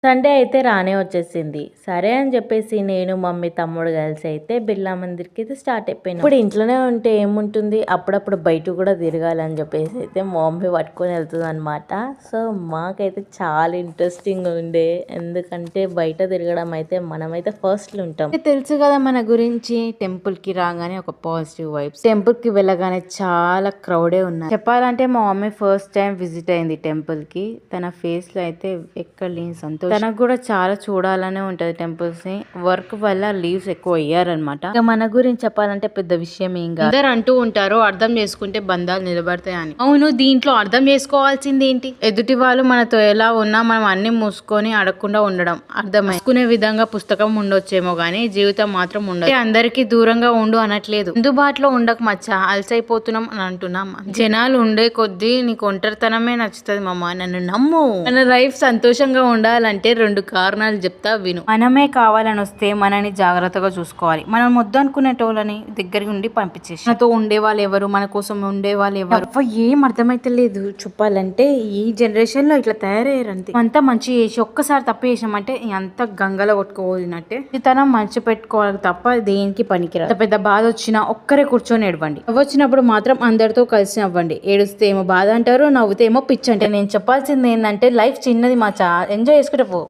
Sunday అయితే రానే వచ్చేసింది. సరే అని చెప్పేసి నేను, మమ్మీ, తమ్ముడు కలిసి అయితే బిర్లా మందిర్‌కి అయితే స్టార్ట్ అయిపోయినాం. ఇప్పుడు ఇంట్లోనే ఉంటే ఏముంటుంది, అప్పుడప్పుడు బయట కూడా తిరగాలని చెప్పేసి అయితే మా మమ్మీ పట్టుకొని వెళ్తుందనమాట. సో మాకైతే చాలా ఇంట్రెస్టింగ్‌గా ఉండే. ఎందుకంటే బయట తిరగడం అయితే మనమైతే ఫస్ట్‌లో ఉంటాం. తెలుసు కదా మన గురించి. టెంపుల్‌కి రాగానే ఒక పాజిటివ్ వైబ్స్. టెంపుల్‌కి వెళ్ళగానే చాలా క్రౌడే ఉన్నారు. చెప్పాలంటే మా మమ్మీ ఫస్ట్ టైం విజిట్ అయింది టెంపుల్‌కి. తన ఫేస్‌లో అయితే ఎక్కడ లేని సంతోషం. తనకు కూడా చాలా చూడాలనే ఉంటది టెంపుల్స్ ని. వర్క్ వల్ల లీవ్స్ ఎక్కువ అయ్యారనమాట. ఇక మన గురించి చెప్పాలంటే పెద్ద విషయం ఏం కాదు. అందరు అంటూ ఉంటారు అర్థం చేసుకుంటే బంధాలు నిలబడతాయి అని. అవును, దీంట్లో అర్థం చేసుకోవాల్సింది ఏంటి? ఎదుటి వాళ్ళు మనతో ఎలా ఉన్నా మనం అన్ని మూసుకొని అడగకుండా ఉండడం. అర్థమేసుకునే విధంగా పుస్తకం ఉండొచ్చేమో గానీ జీవితం మాత్రం ఉండదు. అందరికి దూరంగా ఉండు అనట్లేదు. అందుబాటులో ఉండక మచ్చ అలసైపోతున్నాం అని అంటున్నాం. జనాలు ఉండే కొద్దీ నీకు ఒంటరితనమే నచ్చుతుంది మామ, నన్ను నమ్ము. మన లైఫ్ సంతోషంగా ఉండాలంటే 2 కారణాలు చెప్తా విను. మనమే కావాలని వస్తే మనని జాగ్రత్తగా చూసుకోవాలి. మనం వద్దనుకునేటోళ్ళని దగ్గరికి ఉండి పంపించేసి మనతో ఉండేవాళ్ళు ఎవరు, మన కోసం ఉండేవాళ్ళు ఎవరు ఏం అర్థమైతే లేదు. చెప్పాలంటే ఈ జనరేషన్ లో ఇట్లా తయారయ్యారు అంతే. అంతా మంచి చేసి ఒక్కసారి తప్పు చేసామంటే అంత గంగలో కొట్టుకోపోయినట్టే. తనం మంచి పెట్టుకోవాలి తప్ప దేనికి పనికిరాదు. పెద్ద బాధ వచ్చినా ఒక్కరే కూర్చొని ఏడవండి. వచ్చినప్పుడు మాత్రం అందరితో కలిసి నవ్వండి. ఏడుస్తే ఏమో బాధ అంటారు, నవ్వుతే ఏమో పిచ్చి అంటారు. నేను చెప్పాల్సింది ఏంటంటే లైఫ్ చిన్నది మచ్చా, ఎంజాయ్ చేసుకుంటే